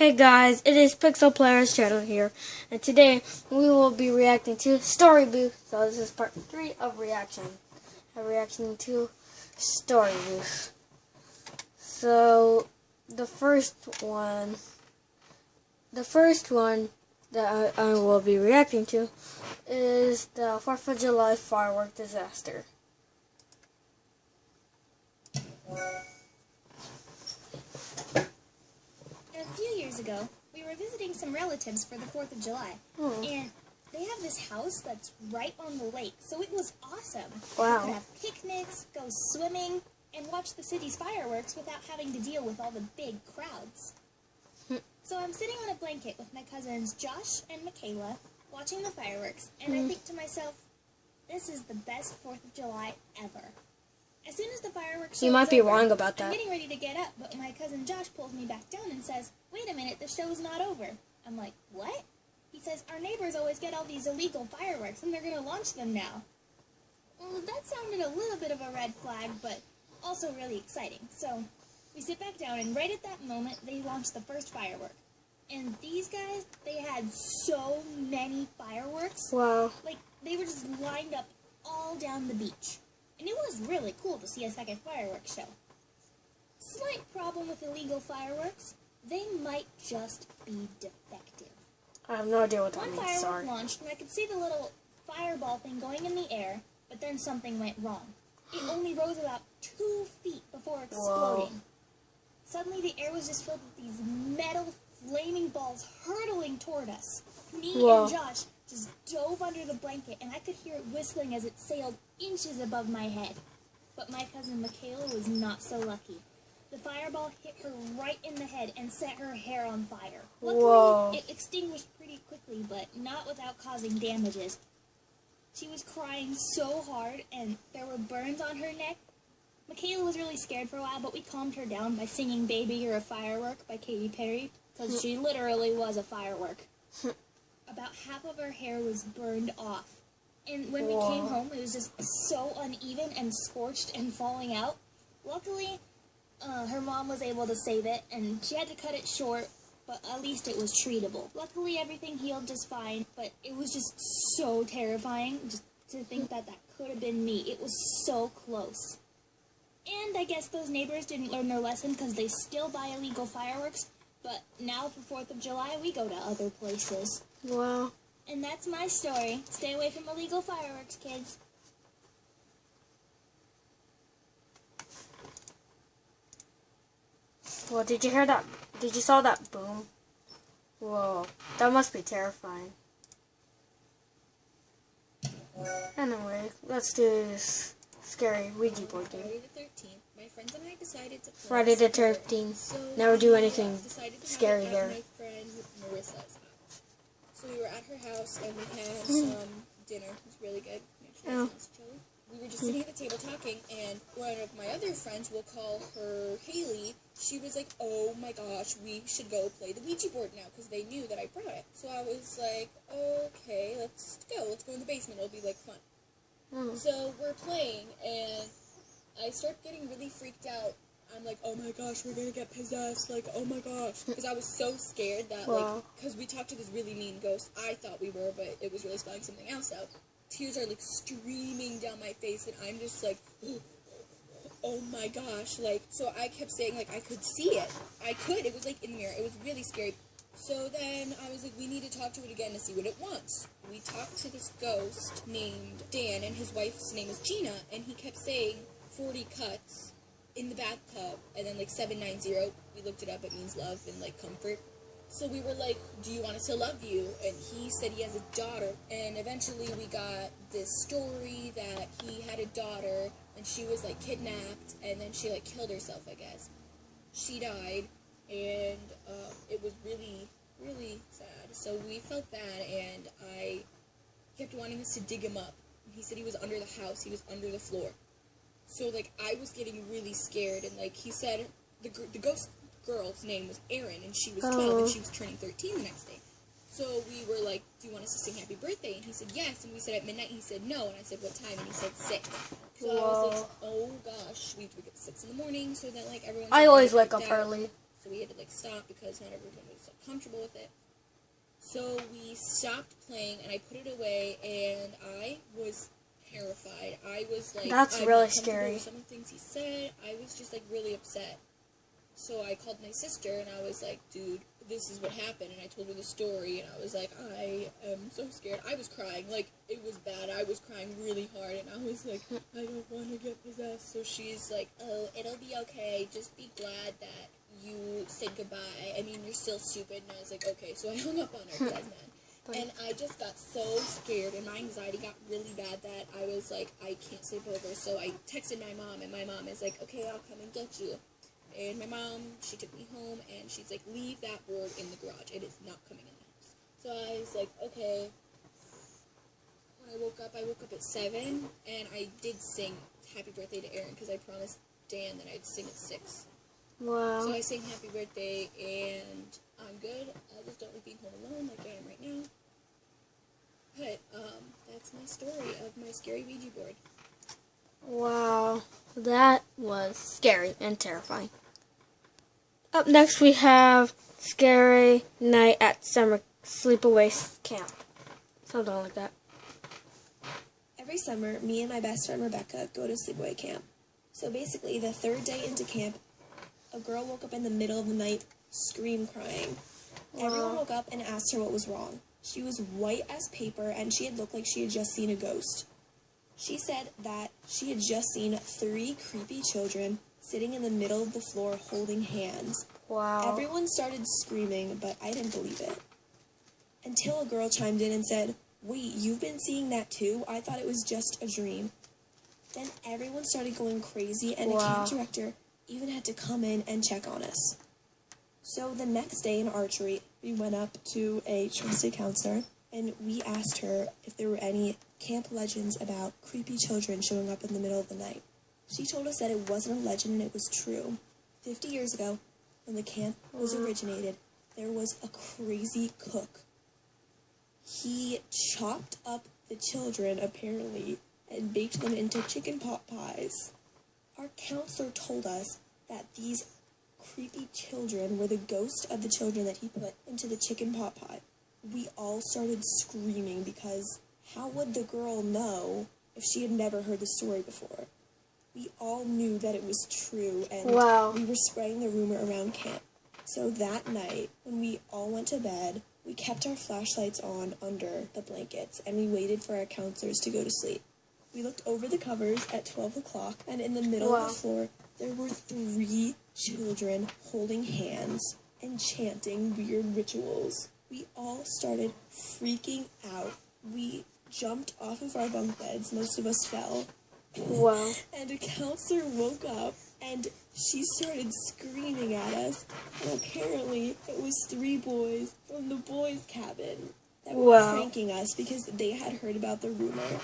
Hey guys, it is Pixel Player's channel here, and today we will be reacting to Story Booth. So this is part 3 of reaction. I'm reacting to Story Booth. So the first one that I will be reacting to is the 4th of July firework disaster. A few years ago, we were visiting some relatives for the 4th of July, and they have this house that's right on the lake, so it was awesome. Wow. We could have picnics, go swimming, and watch the city's fireworks without having to deal with all the big crowds. So I'm sitting on a blanket with my cousins Josh and Michaela, watching the fireworks, and I think to myself, this is the best 4th of July ever. As soon as the fireworks show You might be wrong about that. I'm getting ready to get up, but my cousin Josh pulls me back down and says, "Wait a minute, the show's not over." I'm like, "What?" He says, "Our neighbors always get all these illegal fireworks, and they're going to launch them now." Well, that sounded a little bit of a red flag, but also really exciting. So we sit back down, and right at that moment, they launched the first firework. And these guys, they had so many fireworks. Wow. Like, they were just lined up all down the beach. And it was really cool to see a second fireworks show. Slight problem with illegal fireworks, they might just be defective. I have no idea what that One means, firework sorry. launched, and I could see the little fireball thing going in the air, but then something went wrong. It only rose about 2 feet before exploding. Whoa. Suddenly the air was just filled with these metal flaming balls hurtling toward us. Me Whoa. and Josh just dove under the blanket, and I could hear it whistling as it sailed inches above my head. But my cousin Michaela was not so lucky. The fireball hit her right in the head and set her hair on fire. Luckily, Whoa. it extinguished pretty quickly, but not without causing damages. She was crying so hard, and there were burns on her neck. Michaela was really scared for a while, but we calmed her down by singing "Baby, You're a Firework" by Katy Perry, because she literally was a firework. About half of her hair was burned off. And when we came home, it was just so uneven and scorched and falling out. Luckily, her mom was able to save it, and she had to cut it short, but at least it was treatable. Luckily, everything healed just fine, but it was just so terrifying just to think that that could have been me. It was so close. And I guess those neighbors didn't learn their lesson because they still buy illegal fireworks, but now for 4th of July, we go to other places. Wow. And that's my story. Stay away from illegal fireworks, kids. Well, did you hear that? Did you saw that boom? Whoa. That must be terrifying. Anyway, let's do this scary Ouija board game. Friday the 13th, my friends and I decided to play Friday the 13th. So Never do anything decided to scary have it at there. my friend Marissa's house. So we were at her house and we had some dinner. It was really good. Actually, Oh. it was chilly. We were just sitting at the table talking, and one of my other friends, we'll call her Haley, she was like, "Oh my gosh, we should go play the Ouija board now," because they knew that I brought it. So I was like, "Okay, let's go. Let's go in the basement. It'll be like fun." So we're playing, and I start getting really freaked out. I'm like, "Oh my gosh, we're gonna get possessed, like, oh my gosh." Because I was so scared that, like, because we talked to this really mean ghost. I thought we were, but it was really spelling something else out. Tears are, like, streaming down my face, and I'm just like, oh my gosh, like, so I kept saying, like, I could see it. It was, like, in the mirror. It was really scary. So then I was like, we need to talk to it again to see what it wants. We talked to this ghost named Dan, and his wife's name is Gina, and he kept saying 40 cuts in the bathtub, and then, like, 790. We looked it up. It means love and, like, comfort. So we were like, "Do you want us to love you?" And he said he has a daughter. And eventually we got this story that he had a daughter, and she was, like, kidnapped, and then she, like, killed herself, I guess. She died, and it was really, really sad. So we felt bad, and I kept wanting us to dig him up. He said he was under the house. He was under the floor. So, like, I was getting really scared, and, like, he said the ghost girl's name was Erin, and she was 12, and she was turning 13 the next day. So we were like, "Do you want us to sing happy birthday?" And he said yes, and we said at midnight, and he said no, and I said, "What time?" And he said 6. So I was like, oh gosh, we have to wake up at 6 in the morning, so that, like, everyone's I like, always really wake up freaked out. early. So we had to like stop because not everyone was like, comfortable with it. So we stopped playing, and I put it away, and I was terrified. I was like, That's I'm really not comfortable scary. with some of the things he said. I was just like really upset. So I called my sister, and I was like, dude, this is what happened. And I told her the story, and I was like, I am so scared. I was crying. Like, it was bad. I was crying really hard, and I was like, I don't want to get possessed. So she's like, oh, it'll be okay. Just be glad that you said goodbye. I mean, you're still stupid. And I was like, okay. So I hung up on her because I was mad. And I just got so scared, and my anxiety got really bad that I was like, I can't sleep over. So I texted my mom, and my mom is like, okay, I'll come and get you. And my mom, she took me home, and she's like, leave that board in the garage. It is not coming in the house. So I was like, okay. When I woke up at 7, and I did sing Happy Birthday to Aaron, because I promised Dan that I'd sing at 6. Wow. So I sang Happy Birthday, and I'm good. I just don't like being home alone like I am right now. But, that's my story of my scary Ouija board. Wow. That was scary and terrifying. Up next we have Scary Night at Summer Sleepaway Camp. Something like that. Every summer, me and my best friend Rebecca go to sleepaway camp. So basically, the third day into camp, a girl woke up in the middle of the night, scream crying. Wow. Everyone woke up and asked her what was wrong. She was white as paper, and she had looked like she had just seen a ghost. She said that she had just seen 3 creepy children sitting in the middle of the floor holding hands. Wow. Everyone started screaming, but I didn't believe it. Until a girl chimed in and said, wait, you've been seeing that too? I thought it was just a dream. Then everyone started going crazy, and the camp director even had to come in and check on us. So the next day in archery, we went up to a trusted counselor, and we asked her if there were any camp legends about creepy children showing up in the middle of the night. She told us that it wasn't a legend and it was true. 50 years ago, when the camp was originated, there was a crazy cook. He chopped up the children, apparently, and baked them into chicken pot pies. Our counselor told us that these creepy children were the ghost of the children that he put into the chicken pot pie. We all started screaming because how would the girl know if she had never heard the story before? We all knew that it was true, and we were spreading the rumor around camp. So that night, when we all went to bed, we kept our flashlights on under the blankets, and we waited for our counselors to go to sleep. We looked over the covers at 12 o'clock, and in the middle of the floor, there were 3 children holding hands and chanting weird rituals. We all started freaking out. We jumped off of our bunk beds. Most of us fell. Wow. And a counselor woke up, and she started screaming at us. And apparently, it was 3 boys from the boys' cabin that were pranking us because they had heard about the rumor.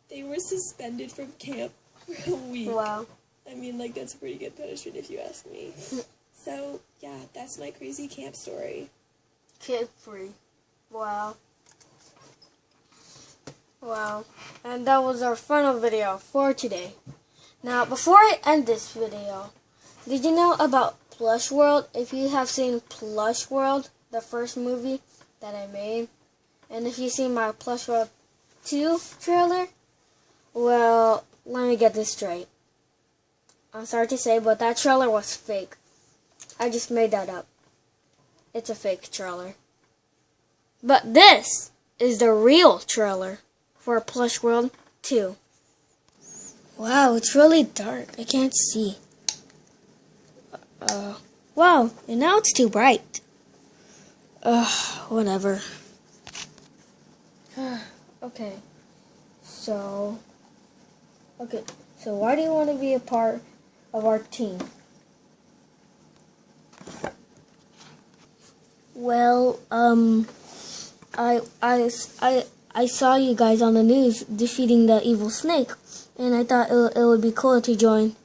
They were suspended from camp for a week. Wow. I mean, like, that's a pretty good punishment if you ask me. So, yeah, that's my crazy camp story. Kid-free. Wow. Wow. And that was our final video for today. Now, before I end this video, did you know about Plush World? If you have seen Plush World, the first movie that I made, and if you've seen my Plush World 2 trailer, well, let me get this straight. I'm sorry to say, but that trailer was fake. I just made that up. It's a fake trailer. But this is the real trailer for Plush World 2. Wow, it's really dark. I can't see. Wow, and now it's too bright. Whatever. Okay, so why do you want to be a part of our team? Well, I saw you guys on the news defeating the evil snake, and I thought it would be cool to join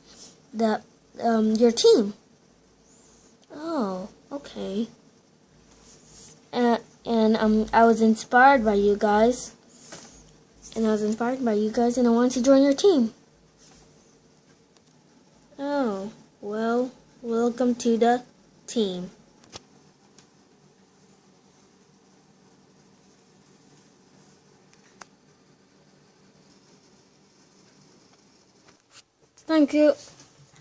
your team. Oh, okay. And I was inspired by you guys. And I wanted to join your team. Oh, well, welcome to the team. Thank you.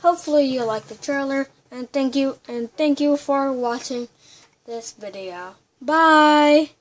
Hopefully you liked the trailer, and thank you for watching this video. Bye.